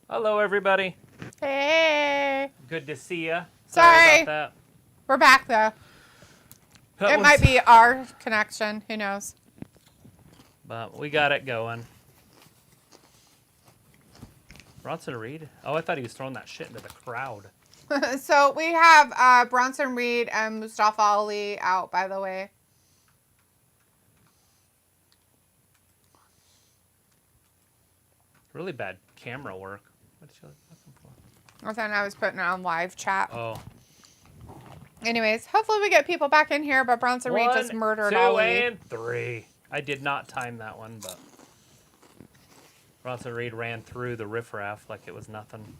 Hello, everybody. Hey. Good to see ya. Sorry. About We're back, though. that. It might be our connection. Who knows? But we got it going. Bronson Reed? Oh, I thought he was throwing that shit into the crowd. So we have Bronson Reed and Mustafa Ali out, by the way. Really bad camera work. What did you looking for? I thought I was putting it on live chat. Oh. Anyways, hopefully we get people back in here, but Bronson Reed just murdered Ali. 1, 2, and 3. I did not time that one, but Bronson Reed ran through the riffraff like it was nothing.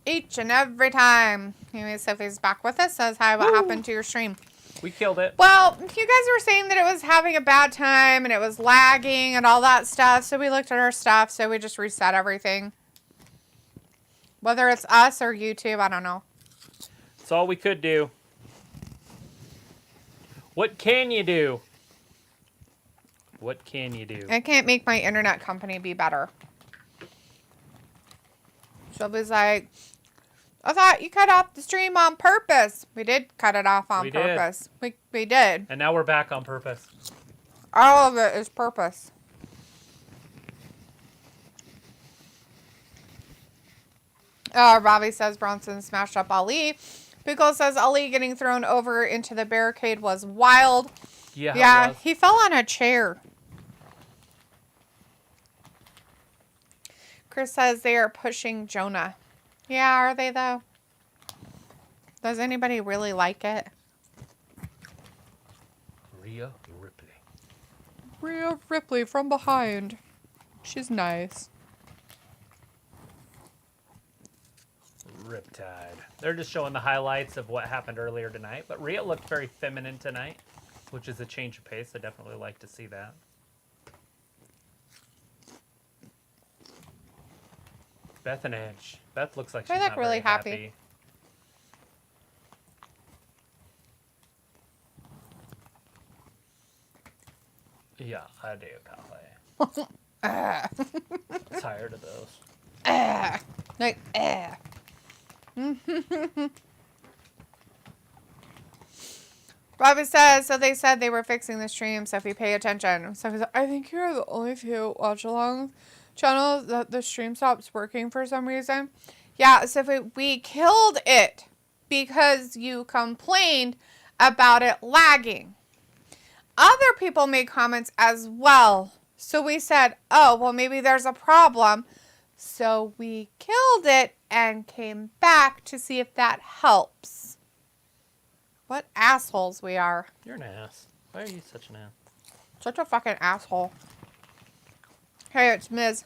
Each and every time. Anyways, Sophie's back with us. Says, hi, what happened to your stream? We killed it. Well, you guys were saying that it was having a bad time and it was lagging and all that stuff. So we looked at our stuff. So we just reset everything. Whether it's us or YouTube, I don't know. That's all we could do. What can you do? What can you do? I can't make my internet company be better. Sylvie's like, I thought you cut off the stream on purpose. We did cut it off on purpose. We did. And now we're back on purpose. All of it is purpose. Robbie says Bronson smashed up Ali. Pickle says Ali getting thrown over into the barricade was wild. Yeah, he fell on a chair. Chris says they are pushing Jonah. Yeah, are they though? Does anybody really like it? Rhea Ripley. Rhea Ripley from behind. She's nice. Riptide. They're just showing the highlights of what happened earlier tonight, but Rhea looked very feminine tonight, which is a change of pace. I definitely like to see that. Beth and Edge. Beth looks like she's not really happy. Yeah, I do, Kale. Tired of those. Like, Bobby says, so they said they were fixing the stream, so if you pay attention. So he's like, I think you're the only few watch along channels that the stream stops working for some reason. Yeah, so we killed it because you complained about it lagging. Other people made comments as well. So we said, oh, well, maybe there's a problem. So we killed it and came back to see if that helps. What assholes we are. You're an ass. Why are you such an ass? Such a fucking asshole. Hey, it's Miz.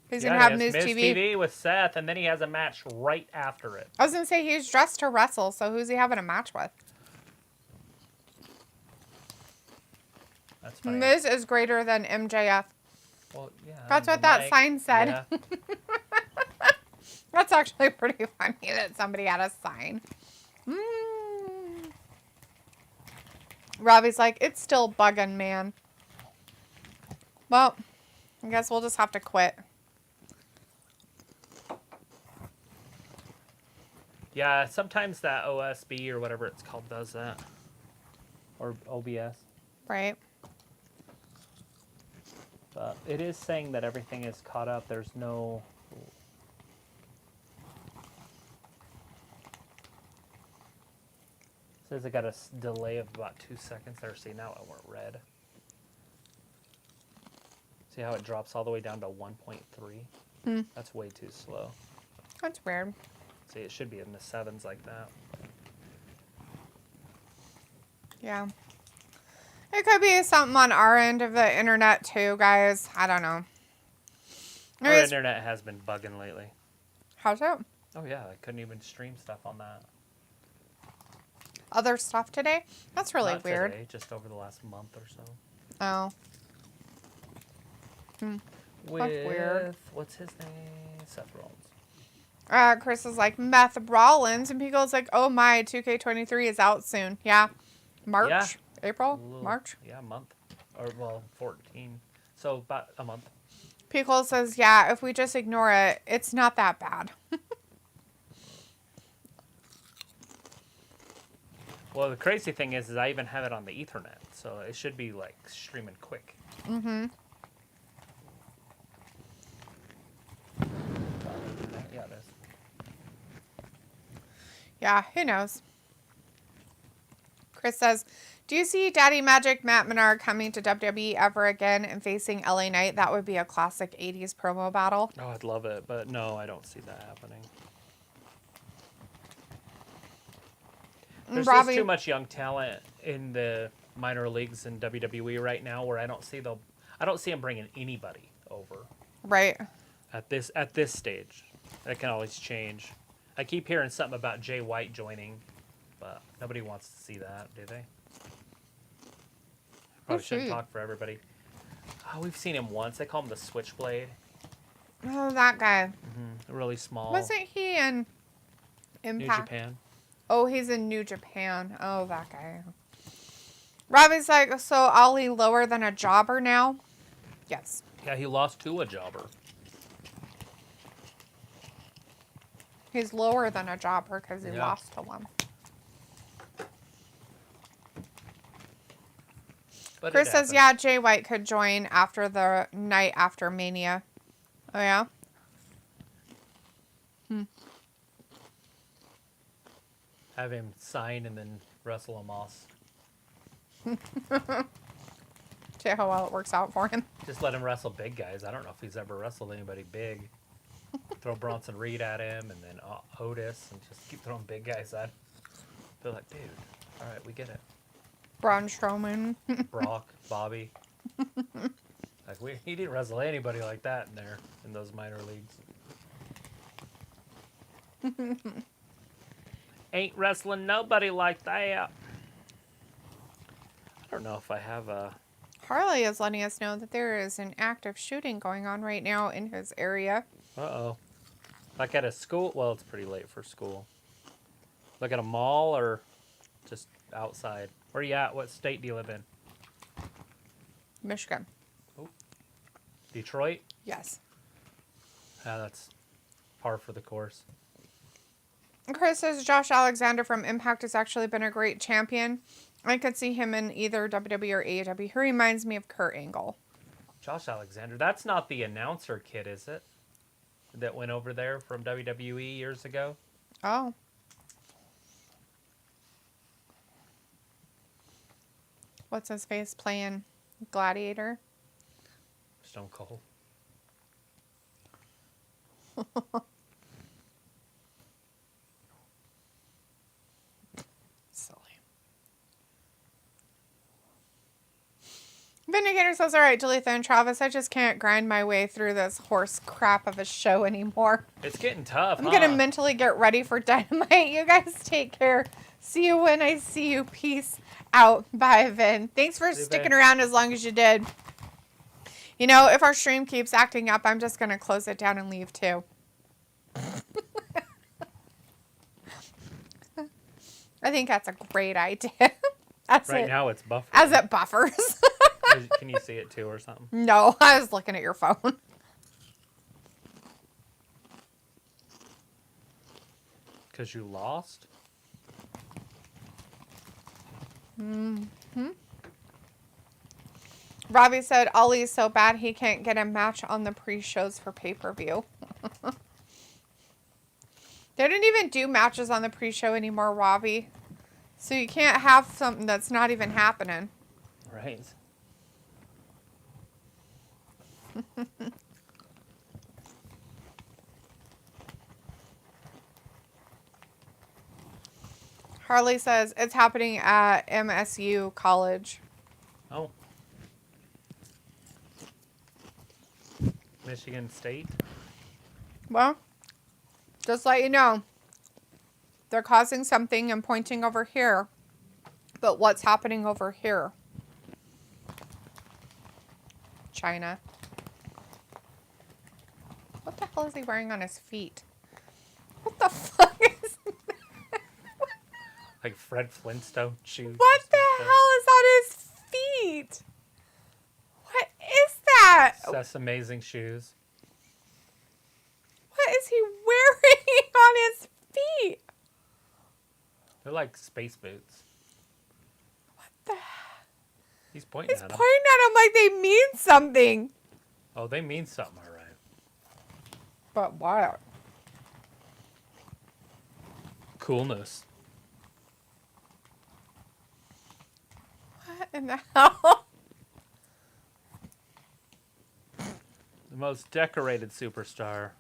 He's going to have Miz TV with Seth, and then he has a match right after it. I was going to say, he's dressed to wrestle, so who's he having a match with? That's funny. Miz is greater than MJF. Well, yeah. That's what that sign said. Yeah. That's actually pretty funny that somebody had a sign. Robbie's like, it's still bugging, man. Well, I guess we'll just have to quit. Yeah, sometimes that OSB or whatever it's called does that. Or OBS. Right. But it is saying that everything is caught up. There's no... It says it got a delay of about 2 seconds there. See, now it went red. See how it drops all the way down to 1.3? That's way too slow. That's weird. See, it should be in the 7s like that. Yeah. It could be something on our end of the internet too, guys. I don't know. Our internet has been bugging lately. How's it? Oh yeah, I couldn't even stream stuff on that. Other stuff today? That's really Not weird. Today, just over the last month or so. Oh. That's weird. What's his name? Seth Rollins. Chris is like, Meth Rollins. And Pico's like, oh my, 2K23 is out soon. Yeah. March April? A little- March? Yeah, a month. Or, well, 14. So about a month. Pickle says, yeah, if we just ignore it, it's not that bad. Well, the crazy thing is I even have it on the Ethernet, so it should be like streaming quick. Mm-hmm. Yeah, it is. Yeah, who knows? Chris says, do you see Daddy Magic Matt Menard coming to WWE ever again and facing LA Knight? That would be a classic 80s promo battle. Oh, I'd love it, but no, I don't see that happening. There's just too much young talent in the minor leagues in WWE right now, where I don't see them bringing anybody over Right. at this stage. That can always change. I keep hearing something about Jay White joining, but nobody wants to see that, do they? Probably shouldn't talk for everybody. Oh, we've seen him once. They call him the Switchblade. Oh, that guy. Really small. Wasn't he in Impact? New Japan. Oh, he's in New Japan. Oh, that guy. Robbie's like, so Ollie lower than a jobber now? Yes. Yeah, he lost to a jobber. He's lower than a jobber because he Yeah. lost to one. But Chris it says, happens. yeah, Jay White could join after the night after Mania. Oh, yeah? Have him sign and then wrestle a Moss. See how well it works out for him. Just let him wrestle big guys. I don't know if he's ever wrestled anybody big. Throw Bronson Reed at him and then Otis and just keep throwing big guys at him. They're like, dude, all right, we get it. Braun Strowman. Brock, Bobby. Like he didn't wrestle anybody like that in those minor leagues. Ain't wrestling nobody like that. I don't know if I have a... Harley is letting us know that there is an active shooting going on right now in his area. Uh-oh. Like at a school? Well, it's pretty late for school. Like at a mall or just outside? Where you at? What state do you live in? Michigan. Oh. Detroit? Yes. Yeah, that's par for the course. Chris says Josh Alexander from Impact has actually been a great champion. I could see him in either WWE or AEW. He reminds me of Kurt Angle. Josh Alexander. That's not the announcer kid, is it? That went over there from WWE years ago? Oh. What's his face playing Gladiator? Stone Cold. Silly. Vindicator says, all right, Jalitha and Travis, I just can't grind my way through this horse crap of a show anymore. It's getting tough, I'm going to mentally get ready for Dynamite. You guys take care. See you when I see you. Peace out. Bye, Vin. Thanks for sticking around as long as you did. You know, if our stream keeps acting up, I'm just going to close it down and leave too. I think that's a great idea. Right now it's buffering. As it buffers. Can you see it too or something? No, I was looking at your phone. Because you lost? Robbie said Ollie's so bad he can't get a match on the pre-shows for pay-per-view. They don't even do matches on the pre-show anymore, Robbie. So you can't have something that's not even happening. Right. Harley says it's happening at MSU College. Oh. Michigan State? Well, just let you know, they're causing something and pointing over here. But what's happening over here? China. What the hell is he wearing on his feet? What the fuck is... Like Fred Flintstone shoes. What the hell is on Seth's amazing shoes. What is he wearing on his feet? They're like space boots. What the? He's pointing He's at pointing them. at him like they mean something. Oh, they mean something, all right. But what? Coolness. What in the hell? The most decorated superstar.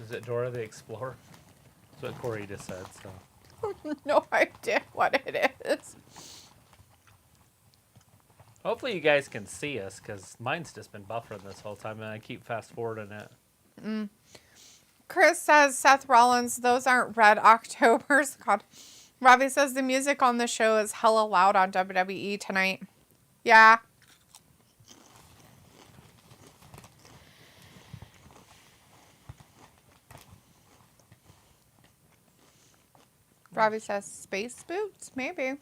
Is it Dora the Explorer? That's what Corey just said, so. No idea what it is. Hopefully you guys can see us, because mine's just been buffering this whole time, and I keep fast-forwarding it. Chris says, Seth Rollins, those aren't Red Octobers. God. Robbie says, the music on the show is hella loud on WWE tonight. Yeah. Robbie says, space boots? Maybe.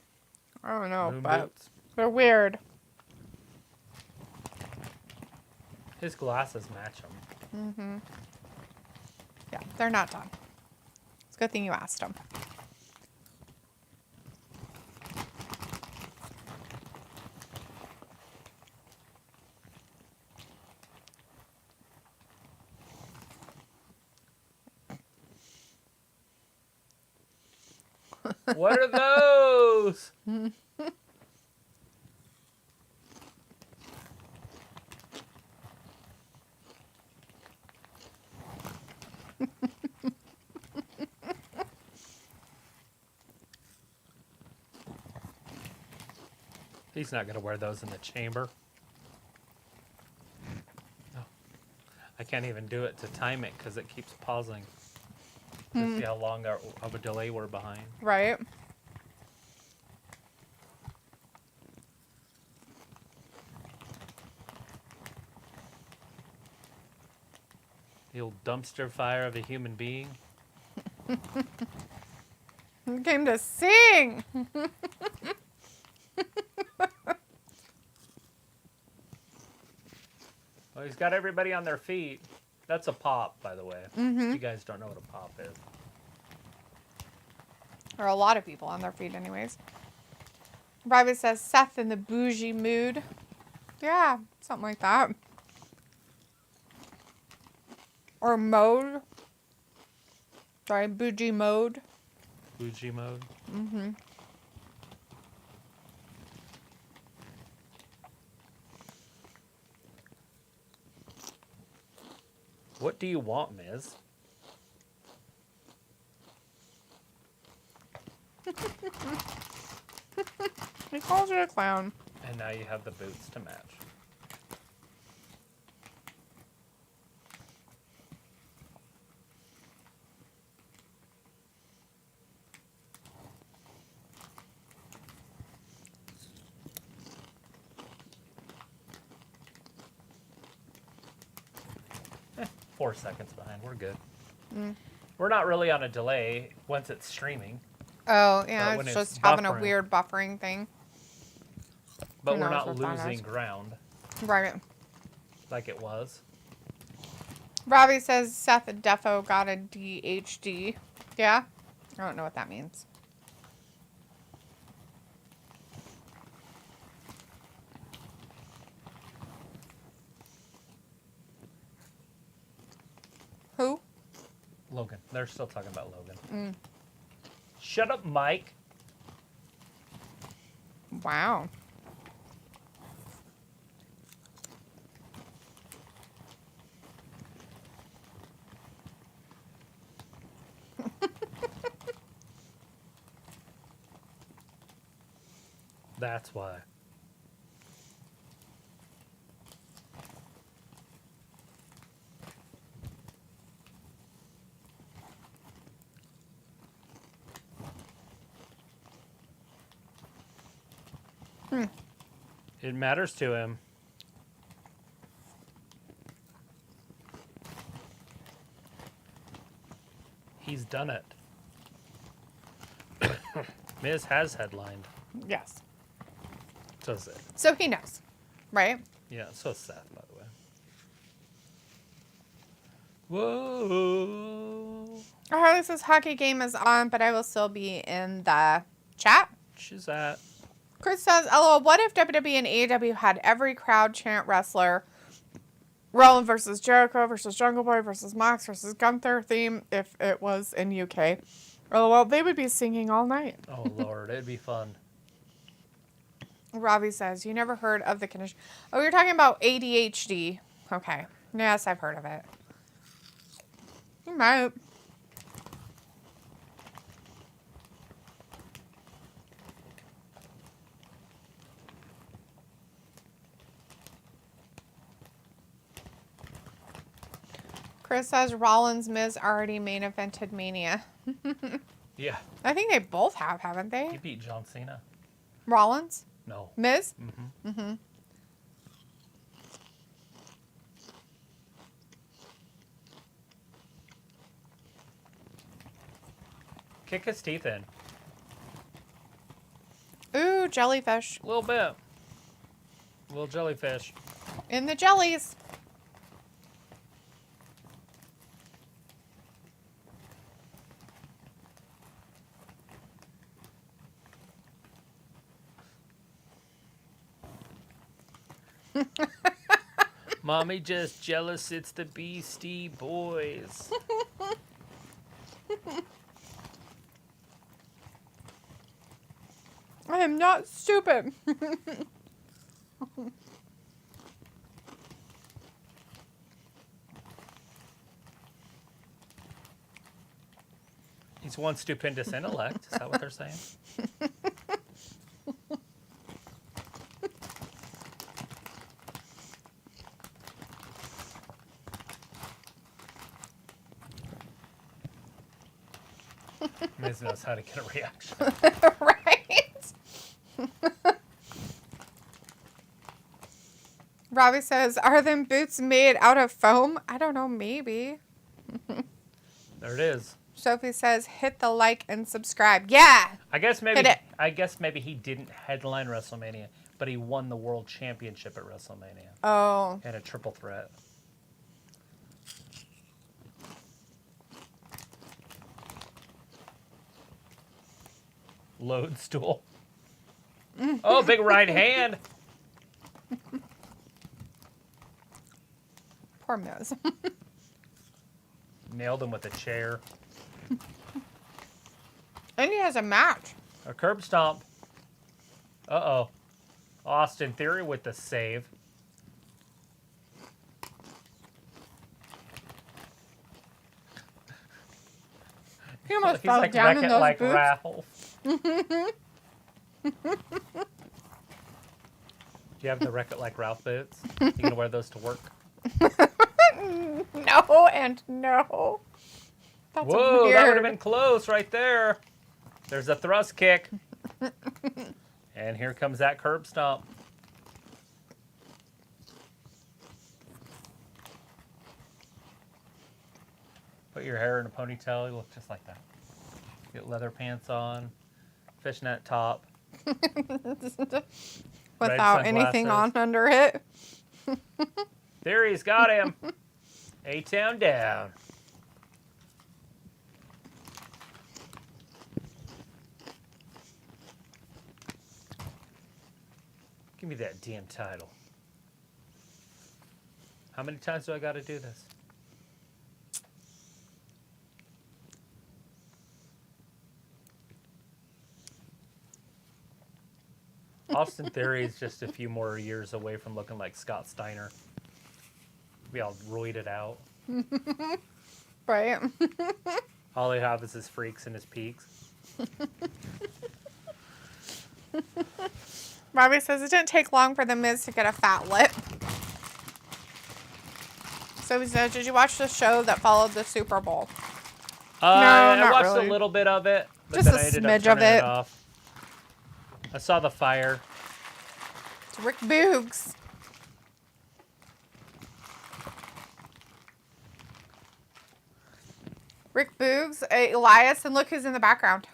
I don't know, Moon but boots. they're weird. His glasses match him. Yeah, they're not done. It's a good thing you asked them. What are those? He's not going to wear those in the chamber. No. I can't even do it to time it because it keeps pausing. To see how long of a delay we're behind. Right. The old dumpster fire of a human being. You came to sing. Well, he's got everybody on their feet. That's a pop, by the way. If you guys don't know what a pop is. Or a lot of people on their feet anyways. Robbie says, Seth in the bougie mood. Yeah, something like that. Or mode. Sorry, bougie mode. Bougie mode. What do you want, Miz? He calls you a clown. And now you have the boots to match. Eh, 4 seconds behind. We're good. We're not really on a delay once it's streaming, Oh, yeah, when it's it's just having a buffering. weird buffering thing. but Who we're knows not what that losing is. ground Right. like it was. Robbie says Seth Defo got a DHD. Yeah? I don't know what that means. Who? Logan. They're still talking about Logan. Shut up, Mike. Wow. That's why. It matters to him. He's done it. Miz has headlined. Yes. So is it. So he knows, right? Yeah, so is Seth, by the way. Whoa. Harley says hockey game is on, but I will still be in the chat. She's at. Chris says, LOL, what if WWE and AEW had every crowd chant wrestler Rollin versus Jericho versus Jungle Boy versus Mox versus Gunther theme if it was in UK? LOL, they would be singing all night. Oh, Lord. It'd be fun. Robbie says, you never heard of the condition. Oh, you're talking about ADHD. Okay. Yes, I've heard of it. You might. Chris says Rollins Miz already main evented Mania. Yeah. I think they both have, haven't He they? beat John Cena. Rollins? No. Miz? Mm-hmm. Mm-hmm. Kick his teeth in. Ooh, jellyfish. A little bit. Little jellyfish. In the jellies. Mommy just jealous it's the Beastie Boys. I am not stupid. He's one stupendous intellect. Is that what they're saying? Miz knows how to get a reaction. Right? Robbie says, are them boots made out of foam? I don't know, maybe. There it is. Sophie says, hit the like and subscribe. Yeah. I guess maybe Hit it. he didn't headline WrestleMania, but he won the world championship at WrestleMania. Oh. And a triple threat. Loadstool. Oh, big right hand. Poor Miz. Nailed him with a chair. And he has a match. A curb stomp. Uh-oh. Austin Theory with the save. He almost He's fell like down in Wreck-It those like boots. Ralph. Do you have the Wreck-It like Ralph boots? You gonna wear those to work? No and no. That's Whoa, weird. that would have been close right there. There's a thrust kick. And here comes that curb stomp. Put your hair in a ponytail, you look just like that. Get leather pants on, fishnet top. Without anything on sunglasses. under it. Theory's got him. A-Town down. Give me that damn title. How many times do I got to do this? Austin Theory is just a few more years away from looking like Scott Steiner. Be all roided out. Right. All they have is his freaks and his peaks. Robbie says it didn't take long for the Miz to get a fat lip. So he says, did you watch the show that followed the Super Bowl? I not watched really. a little bit of it, but Just then a I ended smidge up of turning it. it off. I saw the fire. It's Rick Boogs. Rick Boogs, Elias, and look who's in the background.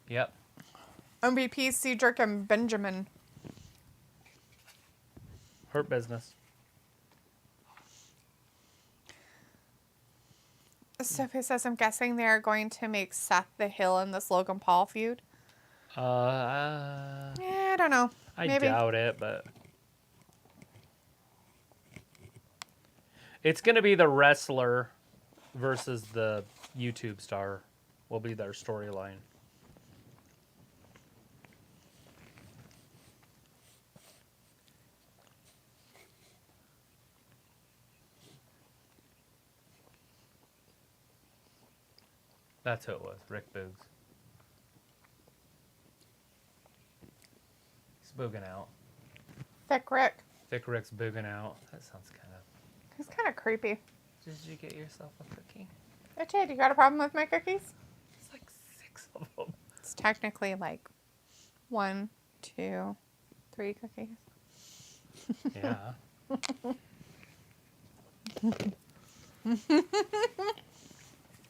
Yep. MVP, Cedric, and Benjamin. Hurt Business. Sophie says, I'm guessing they're going to make Seth the heel in this Logan Paul feud. I don't know. I Maybe. doubt it, but it's going to be the wrestler versus the YouTube star will be their storyline. That's who it was, Rick Boogs. He's booging out. Thick Rick. Thick Rick's booging out. That sounds kind of... He's kind of creepy. Did you get yourself a cookie? I did. You got a problem with my cookies? It's like 6 of them. It's technically like 1, 2, 3 cookies. Yeah.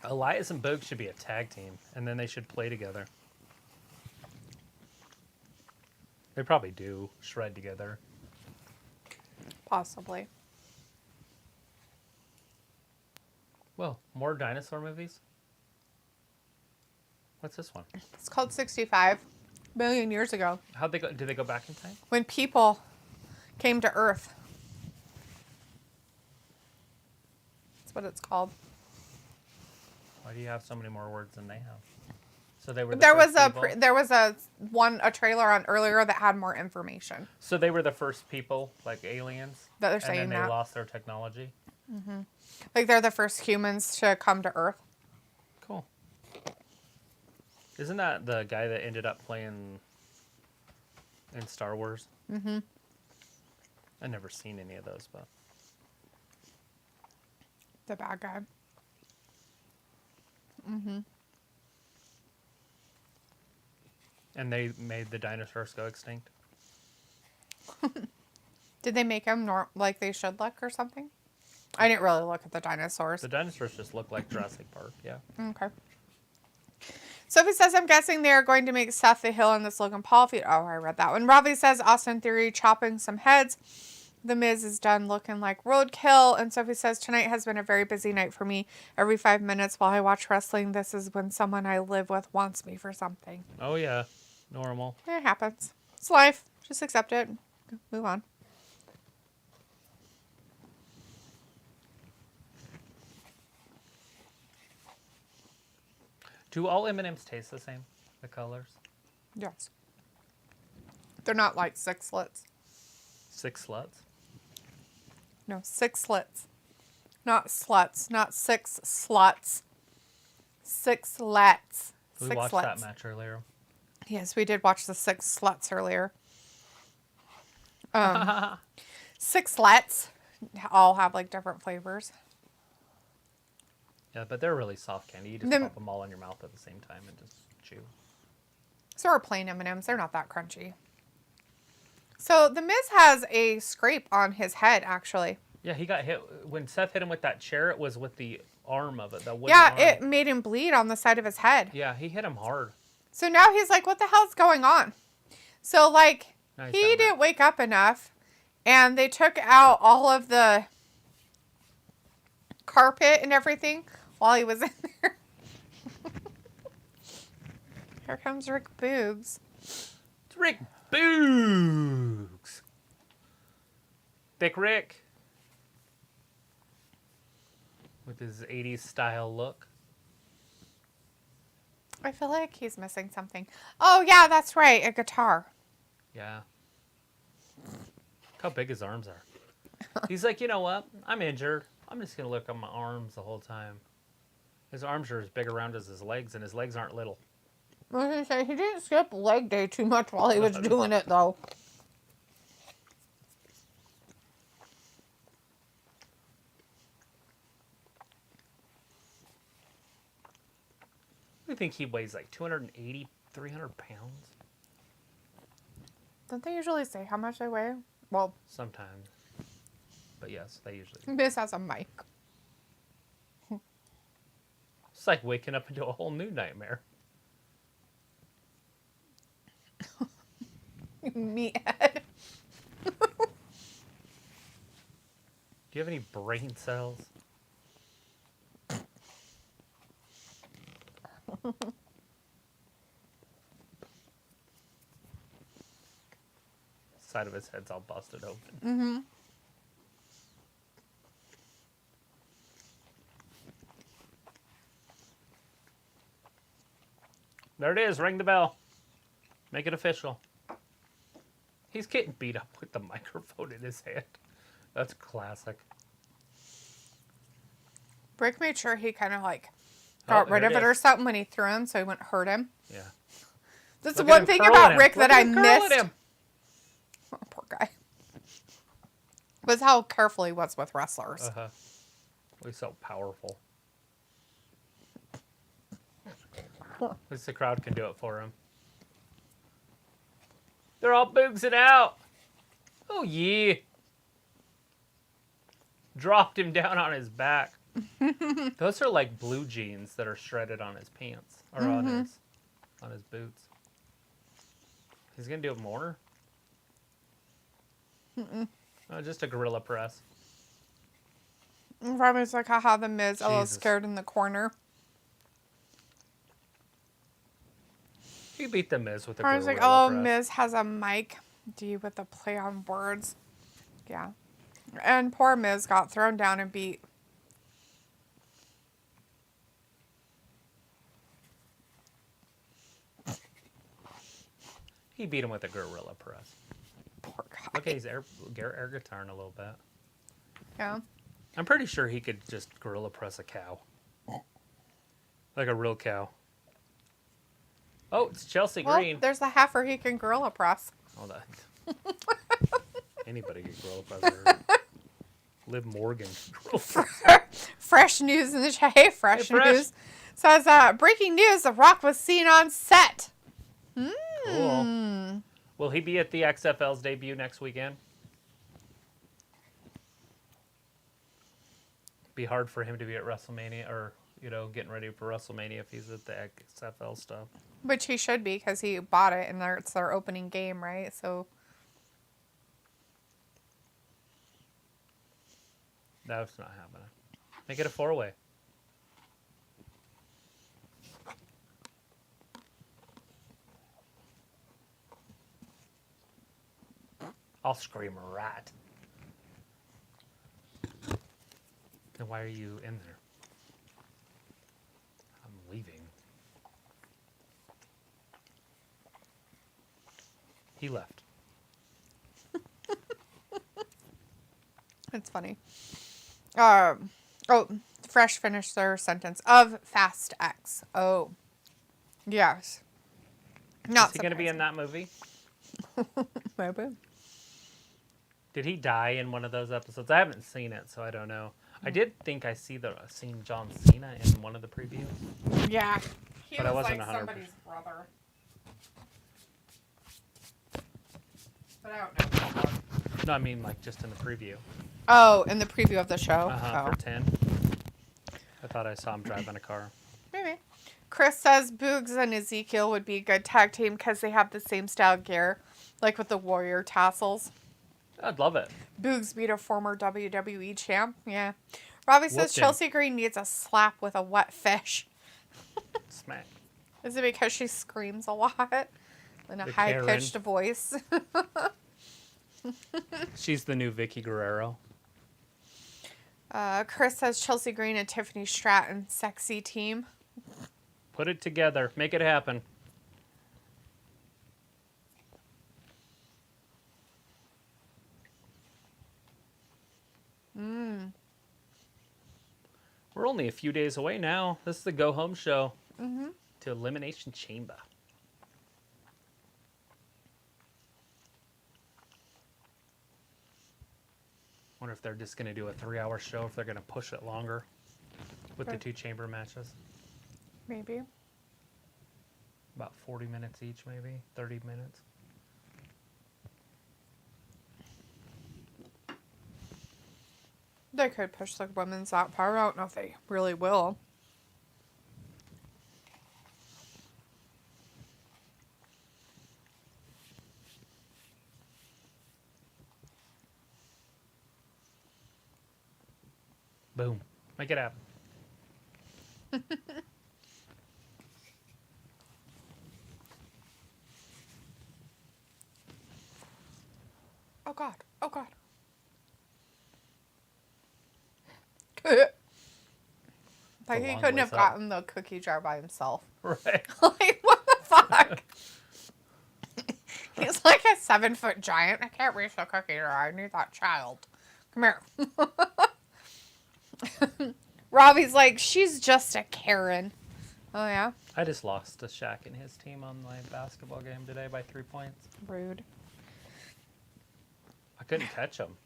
Elias and Boog should be a tag team, and then they should play together. They probably do shred together. Possibly. Well, more dinosaur movies? What's this one? It's called 65 million years ago. How'd they go? Did they go back in time? When people came to Earth. That's what it's called. Why do you have so many more words than they have? So they were. There was a trailer on earlier that had more information. So they were the first people, like aliens. That they're and saying then they that. lost their technology. Like they're the first humans to come to Earth. Cool. Isn't that the guy that ended up playing in Star Wars? Mm-hmm. I've never seen any of those, but The bad guy. Mm-hmm. and they made the dinosaurs go extinct. Did they make them like they should look or something? I didn't really look at the dinosaurs. The dinosaurs just look like Jurassic Park, yeah. Okay. Sophie says, I'm guessing they're going to make Seth the heel in this Logan Paul feud. Oh, I read that one. Ravi says, Austin Theory chopping some heads. The Miz is done looking like roadkill. And Sophie says, tonight has been a very busy night for me. Every 5 minutes while I watch wrestling, this is when someone I live with wants me for something. Oh, yeah. Normal. It happens. It's life. Just accept it. Move on. Do all M&Ms taste the same? The colors? Yes. They're not like 6 slits. 6 sluts? No, 6 slits. Not sluts. Not 6 sluts. 6 lets. We 6 watched sluts. that match earlier. Yes, we did watch the 6 sluts earlier. 6 lets all have like different flavors. Yeah, but they're really soft candy. You just pop them all in your mouth at the same time and just chew. So are plain M&Ms. They're not that crunchy. So the Miz has a scrape on his head, actually. Yeah, he got hit. When Seth hit him with that chair, it was with the arm of it. The wooden Yeah, arm. it made him bleed on the side of his head. Yeah, he hit him hard. So now he's like, what the hell's going on? So, like, Nice he down didn't wake up enough, and they took out all of the carpet and everything while he was in there. Here comes Rick Boogs. It's Rick Boogs. Thick Rick. With his 80s style look. I feel like he's missing something. Oh, yeah, that's right. A guitar. Yeah. Look how big his arms are. He's like, you know what? I'm injured. I'm just going to look at my arms the whole time. His arms are as big around as his legs, and his legs aren't little. I was going to say, he didn't skip leg day too much while he was doing it, though. I think he weighs like 280, 300 pounds. Don't they usually say how much they weigh? Well, Sometimes. But yes, they usually do. Miz has a mic. It's like waking up into a whole new nightmare. meathead. Do you have any brain cells? Side of his head's all busted open. Mm-hmm. There it is. Ring the bell. Make it official. He's getting beat up with the microphone in his hand. That's classic. Brick made sure he kind of like got rid of it or something when he threw him so he wouldn't hurt him. Yeah. That's the one thing about Rick that I missed. Oh, poor guy. Was how careful he was with wrestlers. Uh-huh. He's so powerful. At least the crowd can do it for him. They're all boogs it out. Oh, yeah. Dropped him down on his back. Those are like blue jeans that are shredded on his pants. Or on his boots. He's going to do it more? Oh, just a gorilla press. Probably like, haha, the Miz, a little scared in the corner. He beat the Miz with a gorilla I was like, press. Miz has a mic. D with the play on words. Yeah. And poor Miz got thrown down and beat. He beat him with a gorilla press. Poor guy. Look, he's air guitaring a little bit. Yeah. I'm pretty sure he could just gorilla press a cow. Like a real cow. Oh, it's Chelsea Green. Well, there's the heifer he can gorilla press. Oh, that. Anybody can gorilla press her. Liv Morgan. Fresh news in the chat. Hey, Fresh News says, breaking news, The Rock was seen on set. Cool. Will he be at the XFL's debut next weekend? Be hard for him to be at WrestleMania or, getting ready for WrestleMania if he's at the XFL stuff. Which he should be because he bought it and it's their opening game, right? So. That's not happening. Make it a 4-way. I'll scream rat. Then why are you in there? I'm leaving. He left. It's funny. Fresh finished their sentence of Fast X. Oh. Yes. Not Is he going to be in that movie? Maybe. Did he die in one of those episodes? I haven't seen it, so I don't know. I did think I seen John Cena in one of the previews. Yeah. He But was I wasn't like 100%. somebody's brother. But I don't know. No, I mean like just in the preview. Oh, in the preview of the show? For 10. I thought I saw him driving a car. Maybe. Chris says Boogs and Ezekiel would be a good tag team because they have the same style gear, like with the warrior tassels. I'd love it. Boogs beat a former WWE champ. Yeah. Robbie says Chelsea Green needs a slap with a wet fish. Smack. Is it because she screams a lot in a high-pitched voice? She's the new Vicky Guerrero. Chris says Chelsea Green and Tiffany Stratton, sexy team. Put it together. Make it happen. We're only a few days away now. This is the go-home show to Elimination Chamber. Wonder if they're just going to do a 3-hour show, if they're going to push it longer with the 2 chamber matches. Maybe. About 40 minutes each, maybe 30 minutes. They could push the women's that far. I don't know if they really will. Boom. Make it happen. Oh God. Oh God. Like he long couldn't ways have up. gotten the cookie jar by himself. Right. Like, what the fuck? He's like a 7-foot giant. I can't reach the cookie jar. I need that child. Come here. Robbie's like, she's just a Karen. Oh, yeah? I just lost to Shaq and his team on my basketball game today by 3 points. Rude. I couldn't catch them.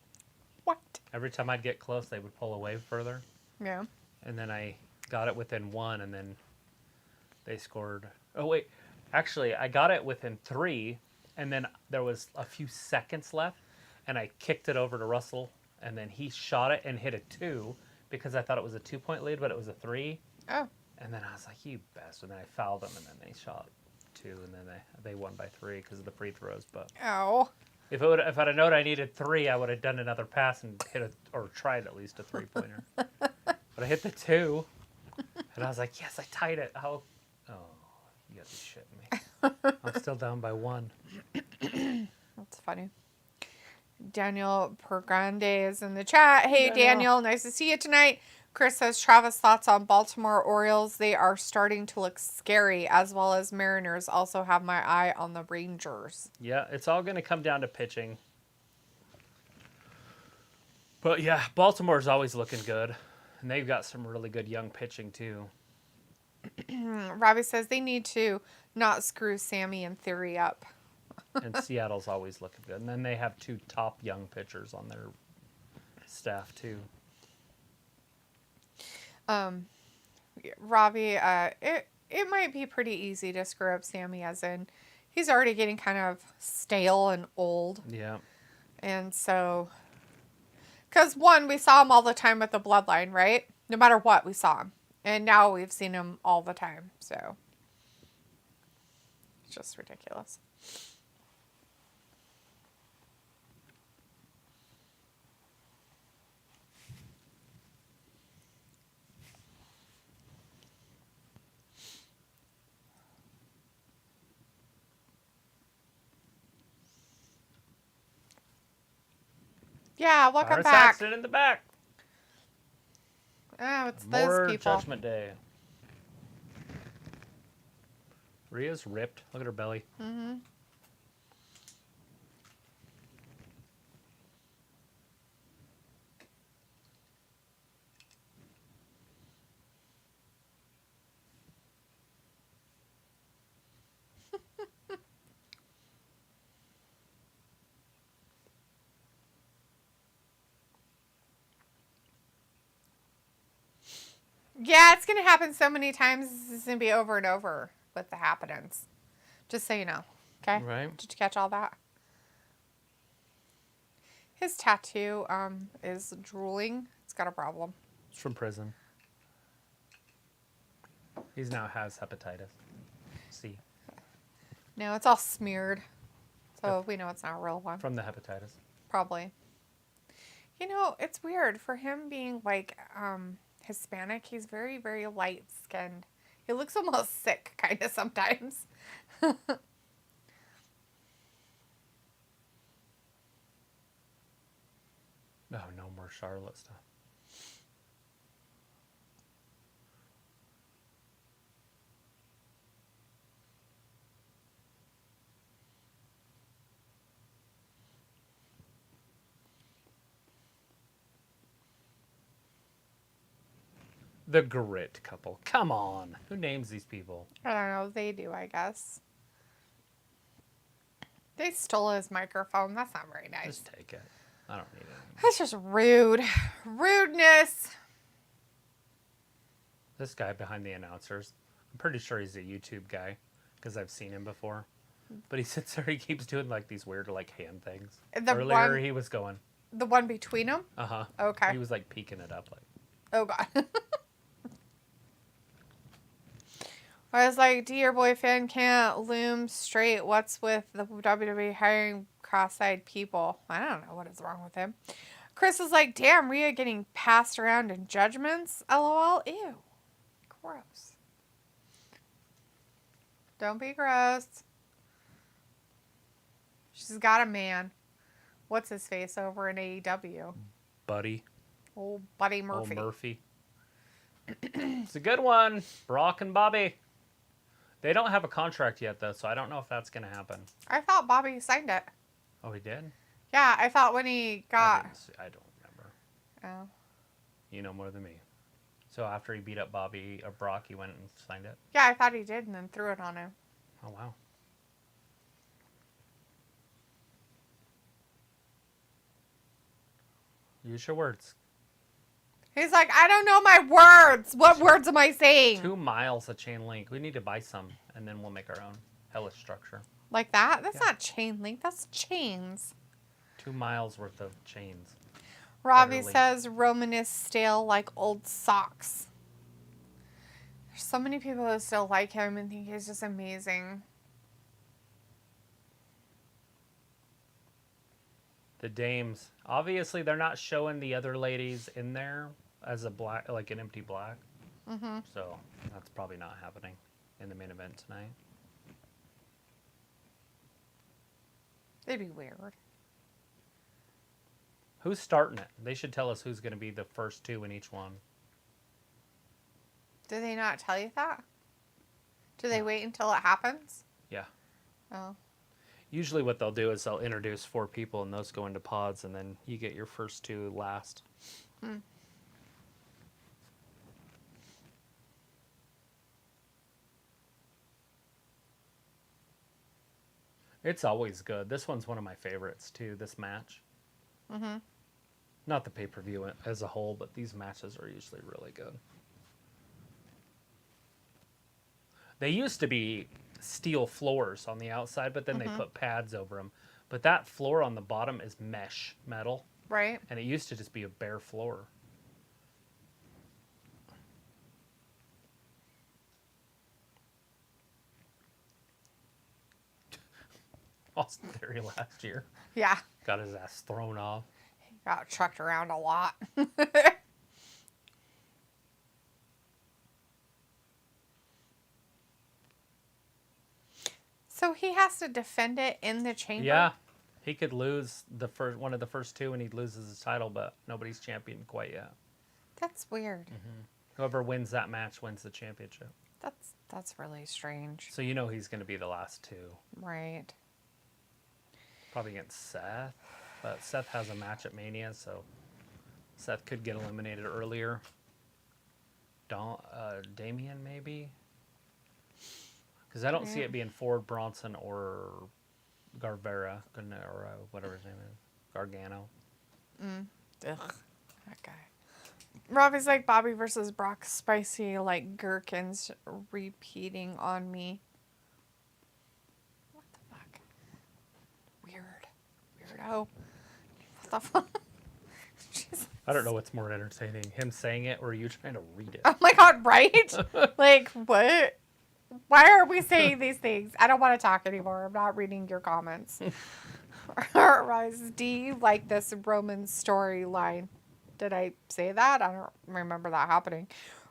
What? Every time I'd get close, they would pull away further. Yeah. And then I got it within 1, and then they scored. Oh, wait. Actually, I got it within 3, and then there was a few seconds left, and I kicked it over to Russell, and then he shot it and hit a 2 because I thought it was a 2-point lead, but it was a 3. Oh. And then I was like, you bastard. And then I fouled them, and then they shot 2, and then they won by 3 because of the free throws. But Oh. if I'd have known I needed 3, I would have done another pass and or tried at least a 3-pointer. But I hit the 2, and I was like, yes, I tied it. Oh, you gotta be shitting me. I'm still down by 1. That's funny. Daniel Pergrande is in the chat. Hey, Daniel. Nice to see you tonight. Chris says, Travis, thoughts on Baltimore Orioles? They are starting to look scary, as well as Mariners also have my eye on the Rangers. Yeah, it's all going to come down to pitching. But yeah, Baltimore's always looking good. And they've got some really good young pitching, too. Robbie says they need to not screw Sammy and Theory up. And Seattle's always looking good. And then they have 2 top young pitchers on their staff, too. Robbie, it might be pretty easy to screw up Sammy, as in he's already getting kind of stale and old. Yeah. And so, because one, we saw him all the time with the bloodline, right? No matter what, we saw him. And now we've seen him all the time. So, it's just ridiculous. Yeah, welcome Fire back. Saxton in the back. Oh, it's More those people. Judgment Day. Rhea's ripped. Look at her belly. Mm-hmm. Yeah, it's going to happen so many times. This is going to be over and over with the happenings. Just so you know. Okay? Right. Did you catch all that? His tattoo is drooling. It's got a problem. It's from prison. He's now has hepatitis C. No, it's all smeared. So we know it's not a real one. From the hepatitis. Probably. You know, it's weird. For him being like Hispanic, he's very, very light skinned. He looks almost sick kind of sometimes. Oh, no more Charlotte stuff. The Grit couple. Come on. Who names these people? I don't know. They do, I guess. They stole his microphone. That's not very nice. Just take it. I don't need it. That's just rude. Rudeness. This guy behind the announcers, I'm pretty sure he's a YouTube guy because I've seen him before. But he sits there, he keeps doing like these weird like hand things. Earlier he was going. The one between them? Uh-huh. Okay. He was like peeking it up like. Oh, God. I was like, dear boyfriend can't loom straight. What's with the WWE hiring cross-eyed people? I don't know what is wrong with him. Chris is like, damn, Rhea getting passed around in judgments? LOL. Ew. Gross. Don't be gross. She's got a man. What's his face over in AEW? Buddy. Old Buddy Murphy. Old Murphy. It's a good one. Brock and Bobby. They don't have a contract yet, though, so I don't know if that's going to happen. I thought Bobby signed it. Oh, he did? Yeah, I thought when he got... I don't remember. Oh. You know more than me. So after he beat up Bobby or Brock, he went and signed it? Yeah, I thought he did and then threw it on him. Oh, wow. Use your words. He's like, I don't know my words. What words am I saying? 2 miles of chain link. We need to buy some, and then we'll make our own hellish structure. Like that? That's not chain link. That's chains. 2 miles worth of chains. Robbie Literally. says Roman is stale like old socks. There's so many people that still like him and think he's just amazing. The dames. Obviously, they're not showing the other ladies in there as a black, like an empty black. Mm-hmm. So that's probably not happening in the main event tonight. It'd be weird. Who's starting it? They should tell us who's going to be the first 2 in each one. Do they not tell you that? Do they wait until it happens? Yeah. Oh. Usually what they'll do is they'll introduce 4 people and those go into pods and then you get your first 2 last. Hmm. It's always good. This one's one of my favorites too, this match. Mm-hmm. Not the pay-per-view as a whole, but these matches are usually really good. They used to be steel floors on the outside, but then they put pads over them. But that floor on the bottom is mesh metal. Right. And it used to just be a bare floor. Austin Theory last year Yeah. got his ass thrown off. He got chucked around a lot. So he has to defend it in the chamber? Yeah. He could lose one of the first 2 and he loses his title, but nobody's champion quite yet. That's weird. Whoever wins that match wins the championship. That's really strange. So you know he's going to be the last 2. Right. Probably against Seth. But Seth has a match at Mania, so Seth could get eliminated earlier. Damien, maybe? Because I don't see it being Ford, Bronson, or Garvera, or whatever his name is. Gargano. Ugh. That guy. Robbie's like Bobby versus Brock, spicy like gherkins repeating on me. What the fuck? Weird. Weirdo. What the fuck? Jesus. I don't know what's more entertaining, him saying it or you trying to read it. Oh my god, right? Like, what? Why are we saying these things? I don't want to talk anymore. I'm not reading your comments. Rise, do you like this Roman storyline? Did I say that? I don't remember that happening.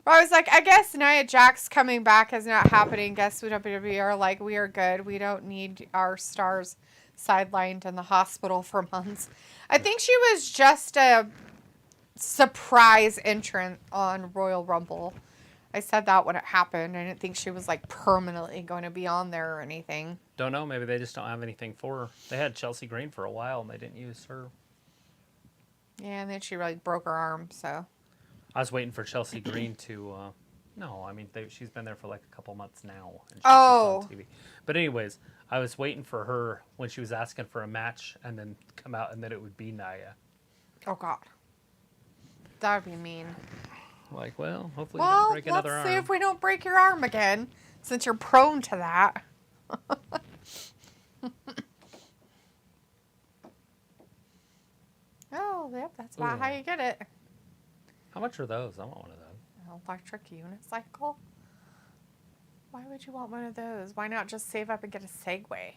I was like, I guess Nia Jax coming back is not happening. Guess WWE are like, we are good. We don't need our stars sidelined in the hospital for months. I think she was just a surprise entrant on Royal Rumble. I said that when it happened. I didn't think she was like permanently going to be on there or anything. Don't know. Maybe they just don't have anything for her. They had Chelsea Green for a while and they didn't use her. Yeah, and then she like broke her arm, so. I was waiting for Chelsea Green to... no, I mean, she's been there for like a couple months now. And she's on TV. But anyways, I was waiting for her when she was asking for a match and then come out and then it would be Nia. Oh, God. That would be mean. Like, well, hopefully you don't break another arm. Let's see if we don't break your arm again, since you're prone to that. Oh, yep, that's about how you get it. How much are those? I want one of those. An electric unicycle? Why would you want one of those? Why not just save up and get a Segway?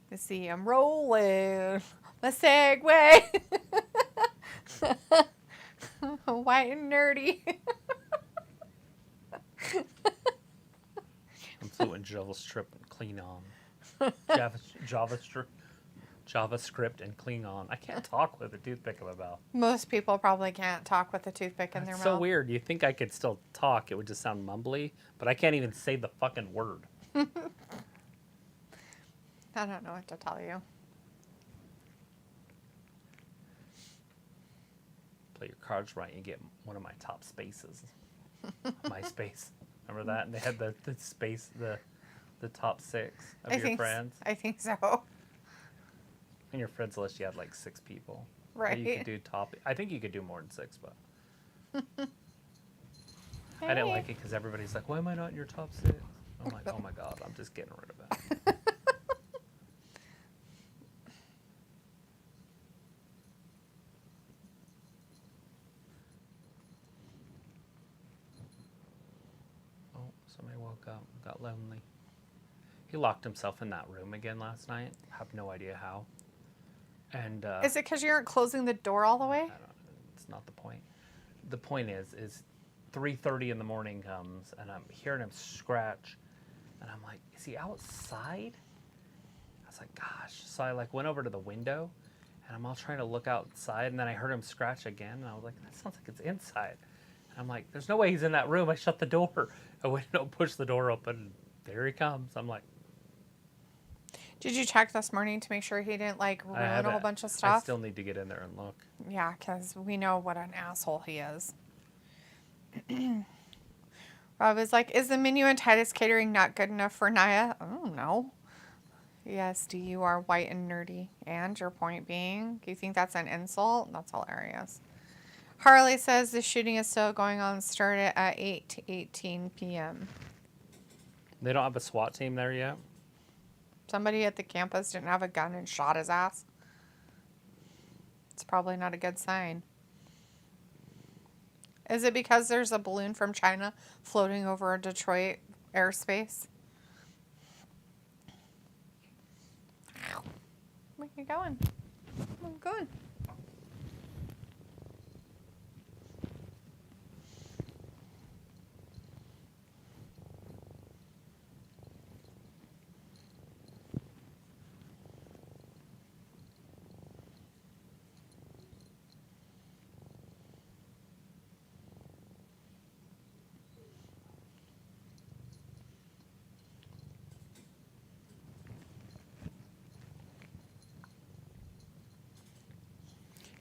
Let's see, I'm rolling. My Segway. White and nerdy. I'm fluent in JavaScript and Klingon. JavaScript and Klingon. I can't talk with a toothpick in my mouth. Most people probably can't talk with a toothpick in their It's mouth. so weird. You think I could still talk? It would just sound mumbly, but I can't even say the fucking word. I don't know what to tell you. Play your cards right, you get one of my top spaces. MySpace. Remember that? And they had the space, the top 6 of your friends. I think so. In your friends list, you had like 6 people. Right. You could do top. I think you could do more than 6, but Hey. I didn't like it because everybody's like, "Why am I not in your top 6?" I'm like, "Oh my god, I'm just getting rid of it." Oh, somebody woke up, got lonely. He locked himself in that room again last night. Have no idea how. And Is it because you aren't closing the door all the way? it's not the point. The point is 3:30 in the morning comes, and I'm hearing him scratch, and I'm like, is he outside? I was like, gosh. So I like went over to the window, and I'm all trying to look outside, and then I heard him scratch again, and I was like, that sounds like it's inside. And I'm like, there's no way he's in that room. I shut the door. I went and push the door open, and there he comes. I'm like, Did you check this morning to make sure he didn't like ruin a whole bunch of I stuff? still need to get in there and look. Yeah, because we know what an asshole he is. Rob is like, is the menu in Titus Catering not good enough for Naya? I don't know. Yes, you are white and nerdy. And your point being, do you think that's an insult? That's hilarious. Harley says the shooting is still going on. Started at 8 to 18 p.m. They don't have a SWAT team there yet? Somebody at the campus didn't have a gun and shot his ass. It's probably not a good sign. Is it because there's a balloon from China floating over Detroit airspace? Where are you going? I'm going.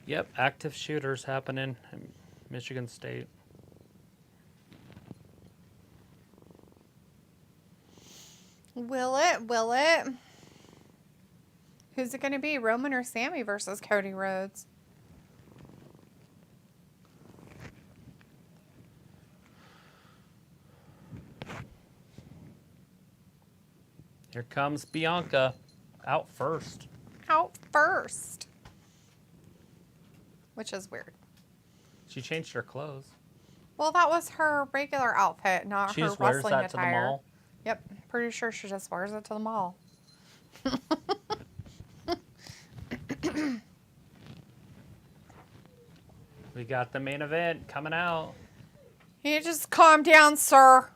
Yep, active shooters happening in Michigan State. Will it? Will it? Who's it going to be? Roman or Sammy versus Cody Rhodes? Here comes Bianca, out first. Out first. Which is weird. She changed her clothes. Well, that was her regular outfit, not She her just wears wrestling that attire. to the mall. Yep, pretty sure she just wears it to the mall. We got the main event coming out. You just calm down, sir.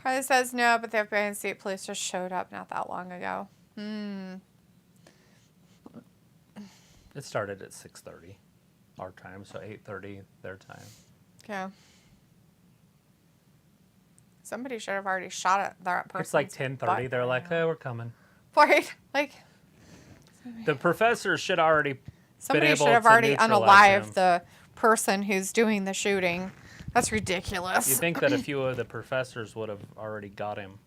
Harley says no, but the FBI and state police just showed up not that long ago. It started at 6:30 our time, so 8:30 their time. Yeah. Somebody should have already shot at that person. It's like 10:30. They're like, "Hey, we're coming." Right? Like, The professor should already somebody been able should have to already neutralize him. unalived the person who's doing the shooting. That's ridiculous. You think that a few of the professors would have already got him?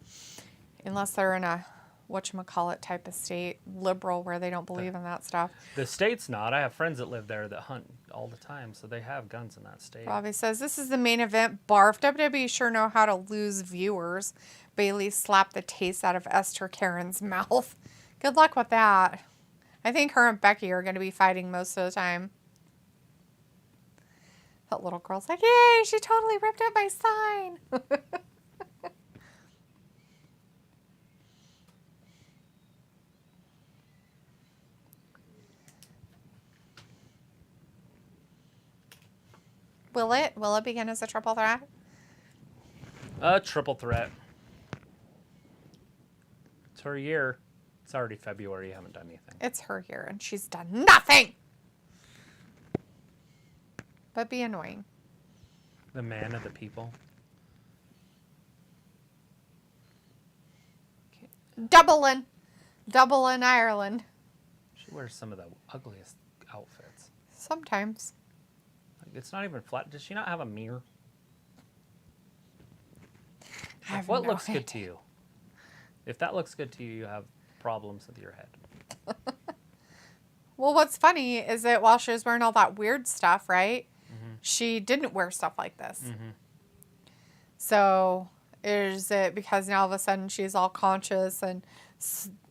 Unless they're in a whatchamacallit type of state, liberal, where they don't believe in that stuff. The state's not. I have friends that live there that hunt all the time, so they have guns in that state. Robbie says, this is the main event. Barf. WWE sure know how to lose viewers. Bailey slapped the taste out of Esther Karen's mouth. Good luck with that. I think her and Becky are going to be fighting most of the time. That little girl's like, yay, she totally ripped up my sign. Will it? Will it begin as a triple threat? A triple threat. It's her year. It's already February. You haven't done anything. It's her year, and she's done nothing but be annoying. The man of the people. Dublin Ireland. She wears some of the ugliest outfits. Sometimes. Like, it's not even flat. Does she not have a mirror? I have What no looks idea. good to you? If that looks good to you, you have problems with your head. Well, what's funny is that while she was wearing all that weird stuff, right? She didn't wear stuff like this. So is it because now all of a sudden she's all conscious and,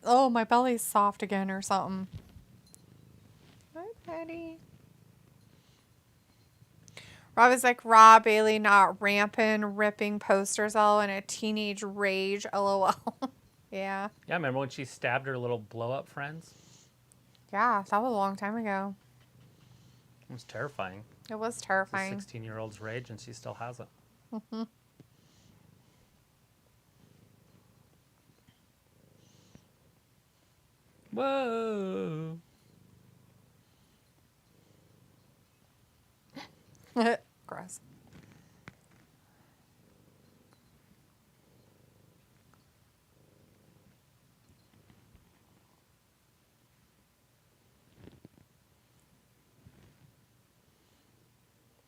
oh, my belly's soft again or something? Hi, Patty. Rob is like, Raw Bailey not ramping, ripping posters all in a teenage rage, lol. Yeah. Yeah, remember when she stabbed her little blow-up friends? Yeah, that was a long time ago. It was terrifying. It was It's a terrifying. 16-year-old's rage, and she still has it. Whoa. Gross.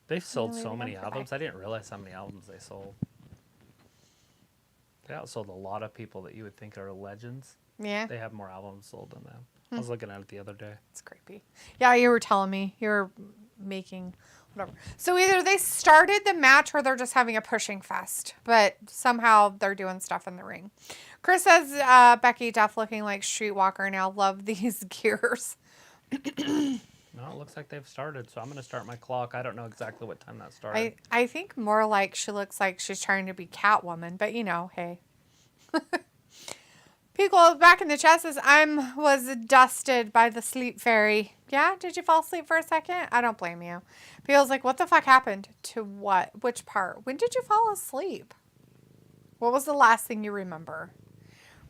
They've sold leave so it many on for albums. back. I didn't realize how many albums they sold. They outsold a lot of people that you would think are legends. Yeah, They have more albums sold than them. I was looking at it the other day. it's creepy. Yeah, you were telling me. You were making whatever. So either they started the match or they're just having a pushing fest, but somehow they're doing stuff in the ring. Chris says Becky Duff looking like Streetwalker now. Love these gears. No, it looks like they've started, so I'm going to start my clock. I don't know exactly what time that started. I think more like she looks like she's trying to be Catwoman, but you know, hey. Pickle back in the chat says, was dusted by the sleep fairy. Yeah, did you fall asleep for a second? I don't blame you. Pickle's like, what the fuck happened? To what? Which part? When did you fall asleep? What was the last thing you remember?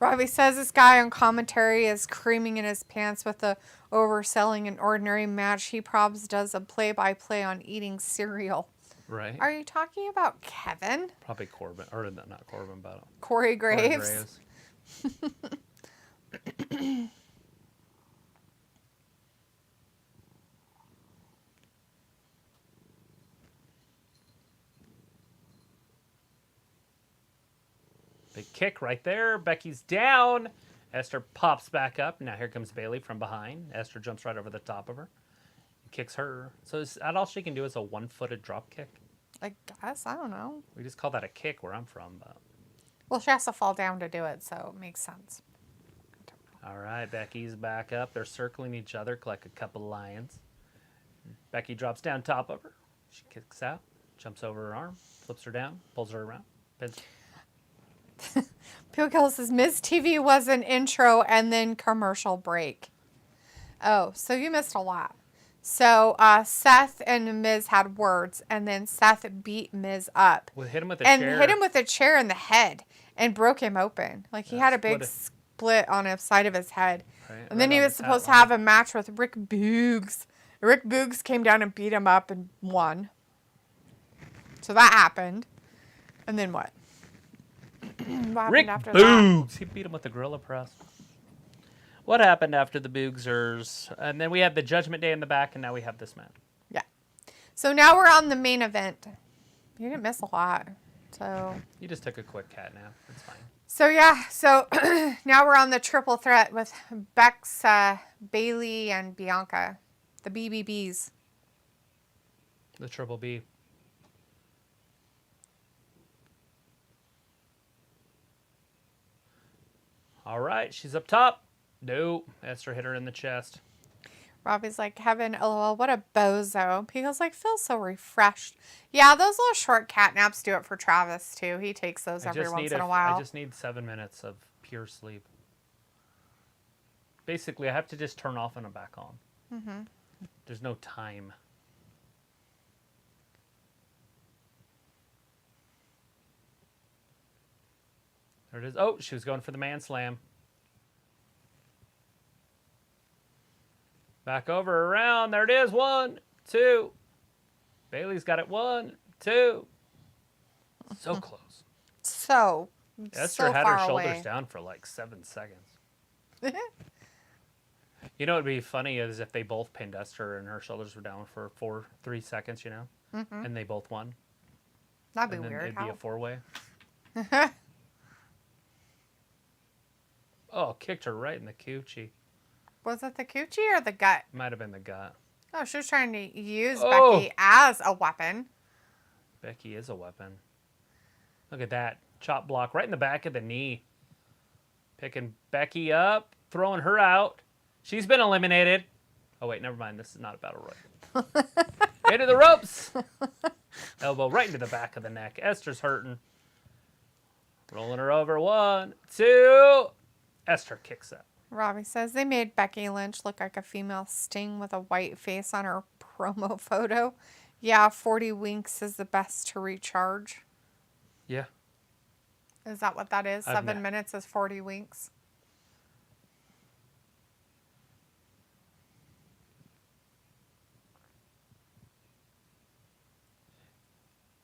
Robbie says this guy on commentary is creaming in his pants with the overselling an ordinary match. He probs does a play-by-play on eating cereal. Right? Are you talking about Kevin? Probably Corbin. Or not Corbin, but Corey Corey Graves? Big kick right there. Becky's down. Esther pops back up. Now here comes Bailey from behind. Esther jumps right over the top of her. Kicks her. So is that all she can do is a one-footed drop kick? I guess. I don't know. We just call that a kick where I'm from. But Well, she has to fall down to do it, so it makes sense. all right, Becky's back up. They're circling each other like a couple lions. Becky drops down top of her. She kicks out, jumps over her arm, flips her down, pulls her around. Pins. Pickle says Miz TV was an intro and then commercial break. Oh, so you missed a lot. So Seth and Miz had words, and then Seth beat Miz up. Well, hit him with a and chair. hit him with a chair in the head and broke him open. Like he had a big split on the side of his head. Right, And then right he on was the supposed to tat have a match with Rick Boogs. Rick Boogs came down and beat him up and won. So that happened. And then what? What happened Rick after that? Boogs. He beat him with the gorilla press. What happened after the Boogsers? And then we had the Judgment Day in the back, and now we have this match. Yeah. So now we're on the main event. You didn't miss a lot. So You just took a quick cat nap. It's fine. So yeah, so now we're on the triple threat with Bex, Bailey, and Bianca, the BBBs. The Triple B. All right, she's up top. No, Esther hit her in the chest. Robbie's like, Kevin, lol, what a bozo. Pico's like, feels so refreshed. Yeah, those little short cat naps do it for Travis too. He takes those every once in a while. I just need 7 minutes of pure sleep. Basically, I have to just turn off and I'm back on. There's no time. There it is. Oh, she was going for the man slam. Back over, around. There it is. 1, 2. Bailey's got it. 1, 2. So close. So Esther so had her far shoulders away. down for like 7 seconds. You know what would be funny is if they both pinned Esther and her shoulders were down for 3 seconds, you know, and they both won. That'd be And then weird. it'd be a How? 4-way. Oh, kicked her right in the coochie. Was it the coochie or the gut? Might have been the gut. Oh, she was trying to use Oh. Becky as a weapon. Becky is a weapon. Look at that. Chop block right in the back of the knee. Picking Becky up, throwing her out. She's been eliminated. Oh, wait, never mind. This is not a battle royal. Into the ropes. Elbow right into the back of the neck. Esther's hurting. Rolling her over. 1, 2. Esther kicks out. Robbie says they made Becky Lynch look like a female Sting with a white face on her promo photo. Yeah, 40 winks is the best to recharge. Yeah. Is that what that is? I've 7 met- minutes is 40 winks.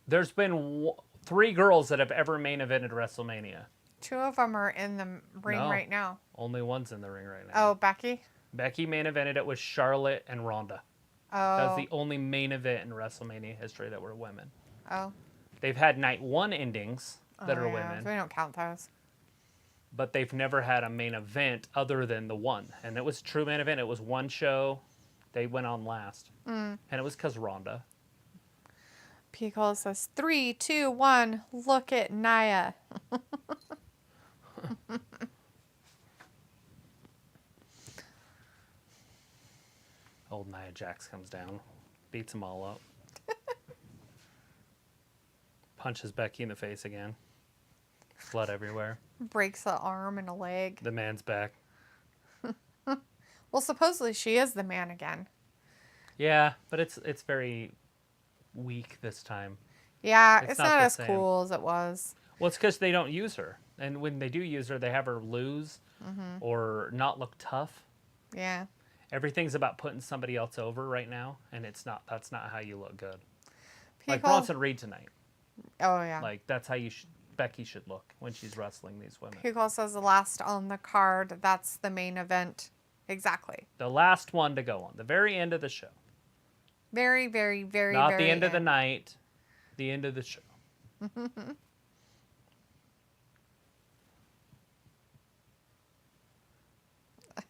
There's been 3 girls that have ever main evented WrestleMania. 2 of them are in the ring No. right now. Only one's in the ring right now. Oh, Becky? Becky main evented it with Charlotte and Ronda. Oh. That's the only main event in WrestleMania history that were women. Oh. They've had night 1 endings that are yeah, women, We don't count those. but they've never had a main event other than the one. And it was a true main event. It was one show. They went on last. And it was because Ronda. Pico says 3, 2, 1. Look at Naya. Old Nia Jax comes down, beats them all up. Punches Becky in the face again. Blood everywhere. Breaks an arm and a leg. The man's back. Well, supposedly she is the man again. Yeah, but it's very weak this time. Yeah, It's it's not not the as same. cool as it was. Well, it's because they don't use her. And when they do use her, they have her lose or not look tough. Yeah. Everything's about putting somebody else over right now, and it's not. That's not how you look good. Pico, Like Bronson Reed tonight. Oh, yeah. Like that's how Becky should look when she's wrestling these women. Pico says the last on the card, that's the main event. Exactly. The last one to go on, the very end of the show. Very, very, very, Not very the end of the night, the end of the show.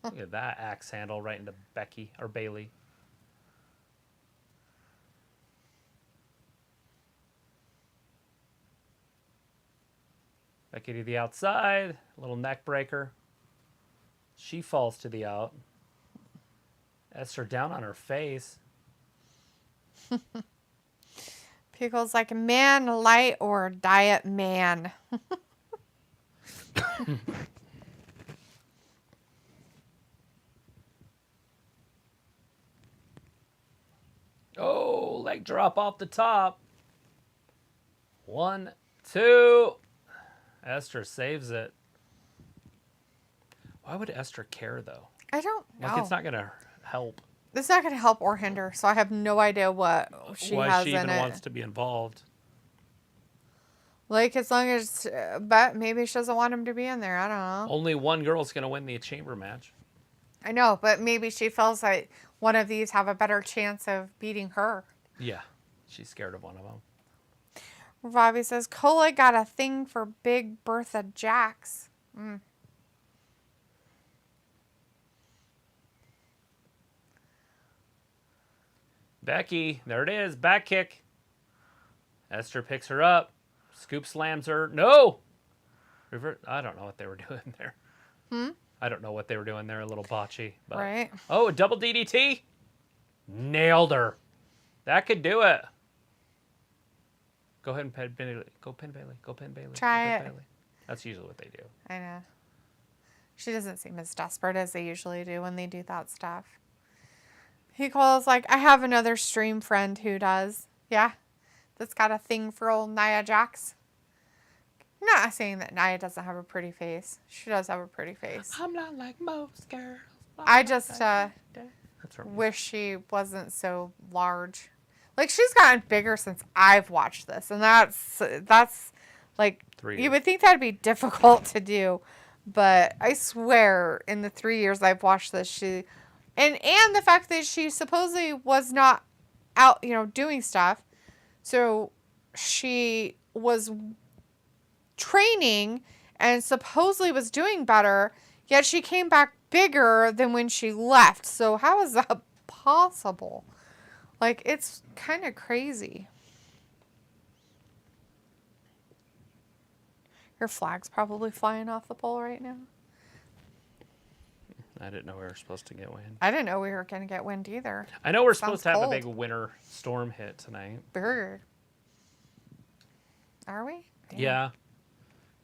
Look at that axe handle right into Becky or Bailey. Becky to the outside, a little neck breaker. She falls to the out. Esther down on her face. Pico's like, man, light or diet man. Oh, leg drop off the top. 1, 2. Esther saves it. Why would Esther care, though? I don't know. Like, it's not going to help. It's not going to help or hinder, so I have no idea what she Why has she in even it. wants to be involved. Like, as long as, but maybe she doesn't want him to be in there. I don't know. Only one girl's going to win the chamber match. I know, but maybe she feels like one of these have a better chance of beating her. Yeah, she's scared of one of them. Robbie says, Cola got a thing for Big Bertha Jax. Becky, there it is, back kick. Esther picks her up, scoop slams her. No! I don't know what they were doing there. I don't know what they were doing there, a little botchy. But... Right. Oh, a double DDT? Nailed her. That could do it. Go ahead and pin Bailey. Go pin Bailey. Go pin Bailey. Try Go it. pin Bailey. That's usually what they do. I know. She doesn't seem as desperate as they usually do when they do that stuff. He calls like, I have another stream friend who does. Yeah. That's got a thing for old Nia Jax. I'm not saying that Nia doesn't have a pretty face. She does have a pretty face. I'm not like most girls. I just That's her. wish she wasn't so large. Like, she's gotten bigger since I've watched this, and that's like 3 you years. would think that'd be difficult to do, but I swear in the 3 years I've watched this, she and the fact that she supposedly was not out, doing stuff, so she was training and supposedly was doing better, yet she came back bigger than when she left. So how is that possible? Like, it's kind of crazy. Your flag's probably flying off the pole right now. I didn't know we were supposed to get wind. I didn't know we were going to get wind either. I know we're Sounds supposed to have cold. a big winter storm hit tonight. Burger. Are we? Damn. Yeah.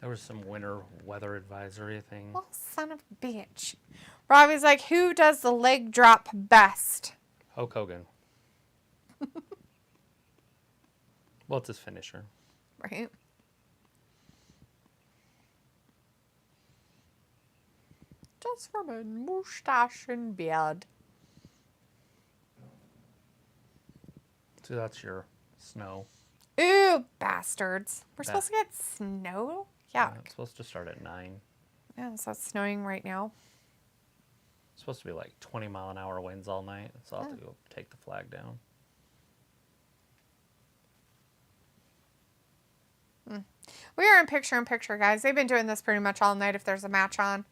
There was some winter weather advisory thing. Well, son of a bitch. Robbie's like, who does the leg drop best? Hulk Hogan. Well, it's his finisher. Right? Just from a mustache and beard. So that's your snow. Ooh, bastards. We're supposed to get snow? Yeah. It's supposed to start at 9. Yeah, so it's snowing right now. It's supposed to be like 20-mile-an-hour winds all night. So I'll have to go take the flag down. We are in picture, guys. They've been doing this pretty much all night if there's a match on.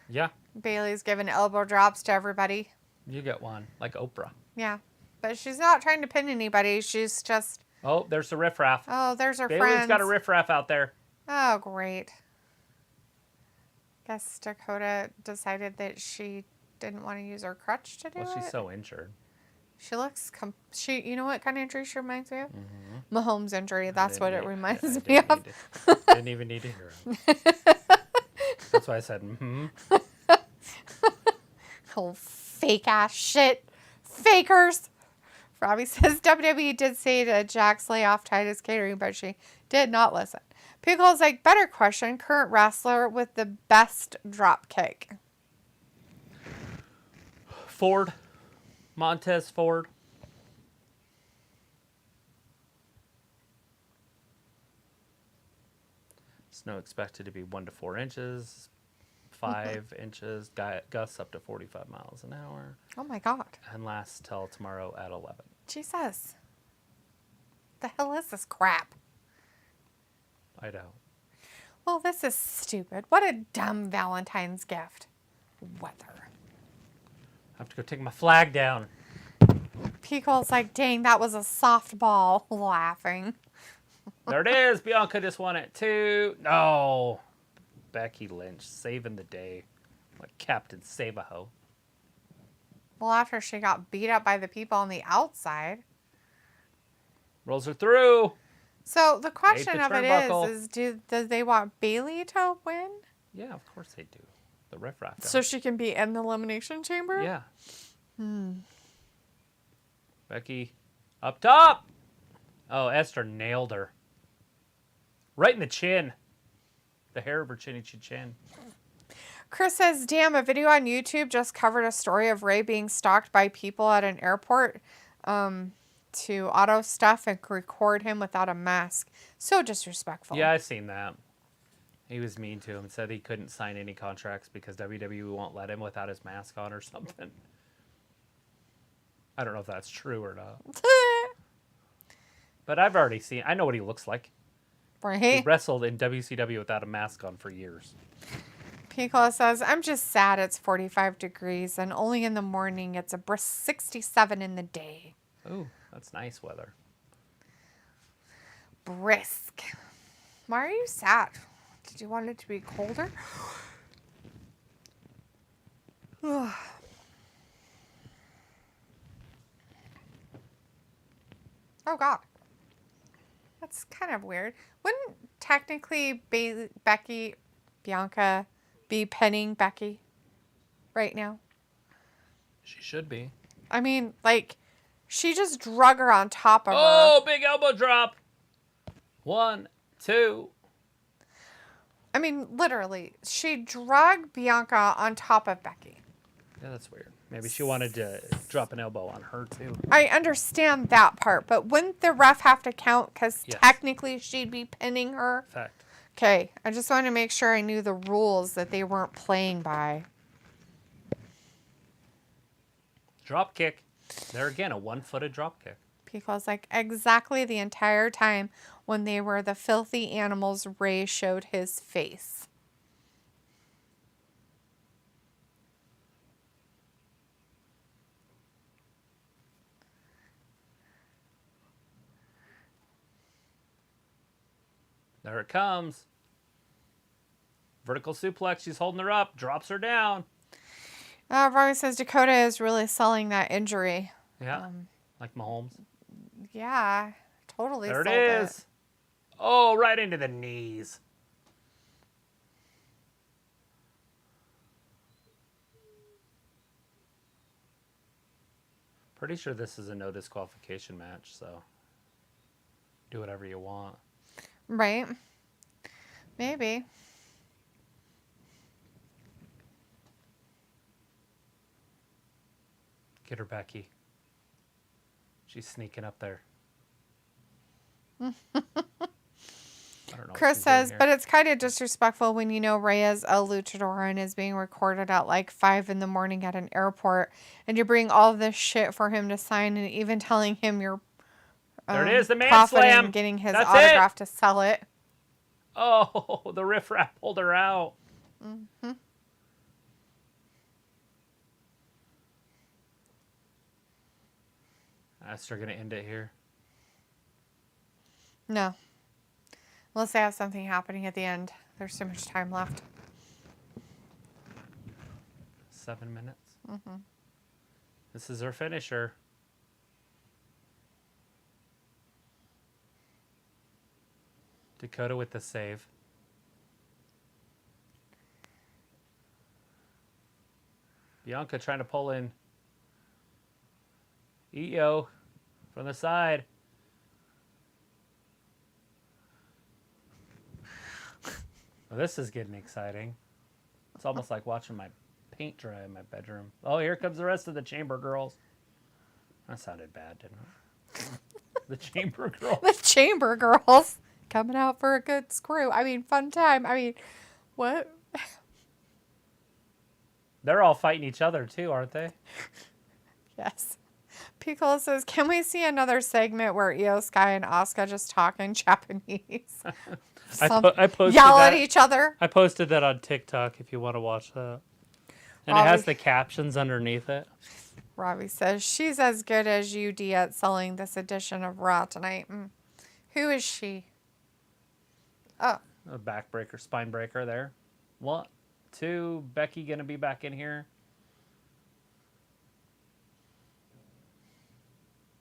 Yeah. Bailey's giving elbow drops to everybody. You get one. Like Oprah. Yeah. But she's not trying to pin anybody. She's just... Oh, there's the riffraff. Oh, there's her Bailey's friends. got a riffraff out there. Oh, great. Guess Dakota decided that she didn't want to use her crutch to do it. Well, she's so injured. She looks... you know what kind of injury she reminds me of? Mm-hmm. Mahomes' injury. That's what it reminds me of. Didn't even need to hear it. That's why I said, mm-hmm. Oh, fake ass shit. Fakers. Robbie says WWE did say to Jax lay off Titus catering, but she did not listen. Pickle's like, better question. Current wrestler with the best drop kick. Ford. Montez Ford. Snow expected to be 1 to 4 inches. 5 inches. Gusts up to 45 miles an hour. Oh my God. And lasts till tomorrow at 11. Jesus. The hell is this crap? I know. Well, this is stupid. What a dumb Valentine's gift. Weather. I have to go take my flag down. Pico's like, dang, that was a softball. Laughing. There it is. Bianca just won it too. No. Becky Lynch saving the day. Like Captain Save-A-Ho. Well, after she got beat up by the people on the outside. Rolls her through. So the question the of it turnbuckle. is do they want Bailey to win? Yeah, of course they do. The riffraff. So she can be in the elimination chamber? Yeah. Becky up top. Oh, Esther nailed her. Right in the chin. The hair of her chinny chin. Chris says, damn, a video on YouTube just covered a story of Ray being stalked by people at an airport to auto stuff and record him without a mask. So disrespectful. Yeah, I've seen that. He was mean to him. Said he couldn't sign any contracts because WWE won't let him without his mask on or something. I don't know if that's true or not. But I've already seen... I know what he looks like. He Right? wrestled in WCW without a mask on for years. Pico says, I'm just sad it's 45 degrees and only in the morning it's a brisk 67 in the day. Ooh, that's nice weather. Brisk. Why are you sad? Did you want it to be colder? Oh, God. That's kind of weird. Wouldn't technically Bianca be penning Becky right now? She should be. I mean, like, she just drug her on top of her. Oh, big elbow drop. 1, 2. I mean, literally, she dragged Bianca on top of Becky. Yeah, that's weird. Maybe she wanted to drop an elbow on her, too. I understand that part, but wouldn't the ref have to count? Because Yes. technically she'd be pinning her. Fact. Okay, I just wanted to make sure I knew the rules that they weren't playing by. Drop kick. There again, a one-footed drop kick. Because, like, exactly the entire time when they were the filthy animals, Ray showed his face. There it comes. Vertical suplex. She's holding her up. Drops her down. Robbie says Dakota is really selling that injury. Yeah. Like Mahomes. Yeah, totally. There it sold is. Oh, right into the knees. Pretty sure this is a no disqualification match, so do whatever you want. Right. Maybe. Get her, Becky. She's sneaking up there. I don't know. Chris says, but it's kind of disrespectful when you know Ray is a luchador and is being recorded at like 5 in the morning at an airport, and you bring all this shit for him to sign, and even telling him you're there it is, the man profiting slam. getting his That's autograph to sell it. Oh, the riffraff pulled her out. Mm-hmm. They're going to end it here. No. Unless they have something happening at the end. There's so much time left. 7 minutes. Mm-hmm. This is her finisher. Dakota with the save. Bianca trying to pull in Io from the side. Well, this is getting exciting. It's almost like watching my paint dry in my bedroom. Oh, here comes the rest of the Chamber Girls. That sounded bad, didn't it? The Chamber Girls. The Chamber Girls coming out for a good screw. I mean, fun time. I mean, what? They're all fighting each other too, aren't they? Yes. Piccolo says, can we see another segment where Io Sky and Asuka just talk in Japanese? I posted yell that. at each other. I posted that on TikTok if you want to watch that. And Robbie, it has the captions underneath it. Robbie says, she's as good as UD at selling this edition of Raw tonight. Who is she? Oh. A backbreaker, spine breaker there. 1, 2, Becky going to be back in here.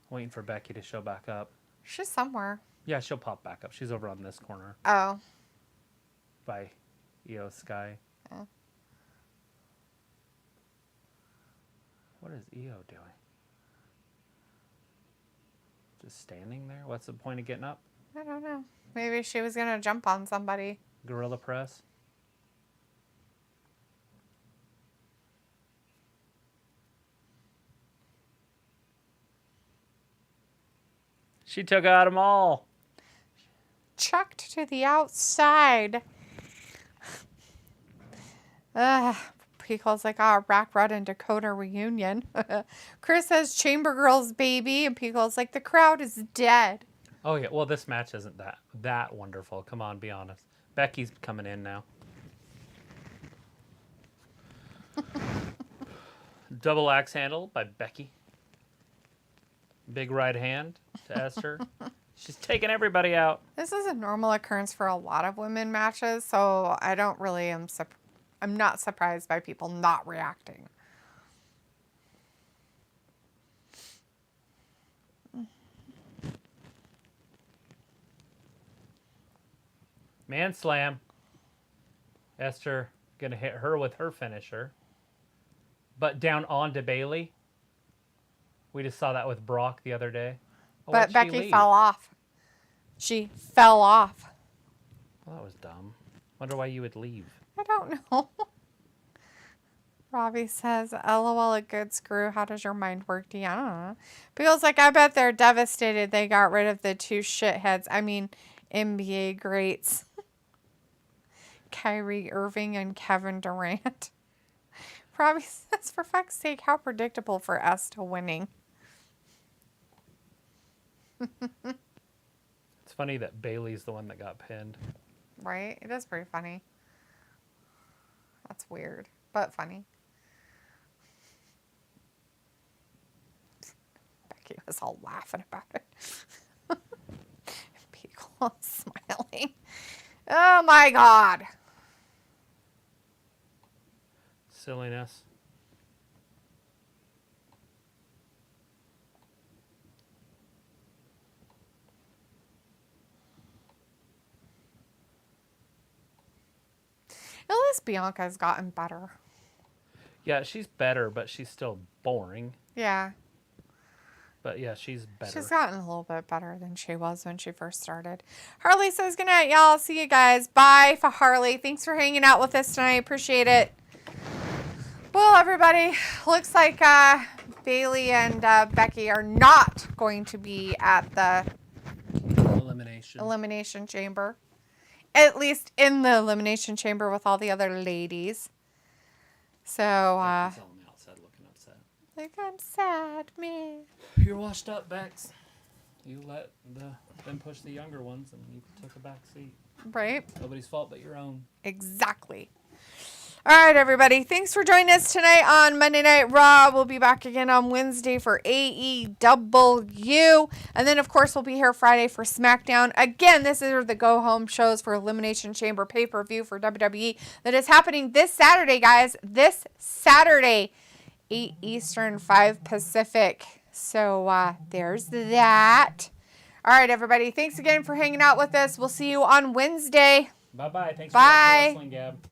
Waiting for Becky to show back up. She's somewhere. Yeah, she'll pop back up. She's over on this corner Oh. by Io Sky. Oh. What is Io doing? Just standing there? What's the point of getting up? I don't know. Maybe she was going to jump on somebody. Gorilla press? She took out them all. Chucked to the outside. Pico's like, Rack Rod and Dakota reunion. Chris says Chamber Girls, baby. And Pico's like, the crowd is dead. Oh, yeah. Well, this match isn't that wonderful. Come on, be honest. Becky's coming in now. Double axe handle by Becky. Big right hand to Esther. She's taking everybody out. This is a normal occurrence for a lot of women matches, so I don't really I'm not surprised by people not reacting. Man slam. Esther gonna hit her with her finisher. But down onto Bailey. We just saw that with Brock the other day. Oh, But why'd she Becky leave? fell off. She fell off. Well, that was dumb. Wonder why you would leave. I don't know. Robbie says, LOL, a good screw. How does your mind work? I don't know. Feels like I bet they're devastated they got rid of the two shitheads. I mean, NBA greats. Kyrie Irving and Kevin Durant. Robbie says, for fuck's sake, how predictable for us to winning. It's funny that Bailey's the one that got pinned. Right? It is pretty funny. That's weird, but funny. Becky was all laughing about it. People smiling. Oh my God. Silliness. At least Bianca's gotten better. Yeah, she's better, but she's still boring. Yeah. But yeah, she's better. She's gotten a little bit better than she was when she first started. Harley says goodnight, y'all. See you guys. Bye for Harley. Thanks for hanging out with us tonight. Appreciate it. Well, everybody, looks like Bailey and Becky are not going to be at the Elimination Chamber. At least in the Elimination Chamber with all the other ladies. So, Becky's on the outside looking upset. like, I'm sad, man. You're washed up, Bex. You let them push the younger ones, and you took a back seat. Right? Nobody's fault but your own. Exactly. All right, everybody. Thanks for joining us tonight on Monday Night Raw. We'll be back again on Wednesday for AEW. And then, of course, we'll be here Friday for SmackDown. Again, this is the go-home shows for Elimination Chamber pay-per-view for WWE that is happening this Saturday, guys. This Saturday, 8 Eastern, 5 Pacific. So there's that. All right, everybody. Thanks again for hanging out with us. We'll see you on Wednesday. Bye-bye. Thanks Bye. for watching Wrestling Gab.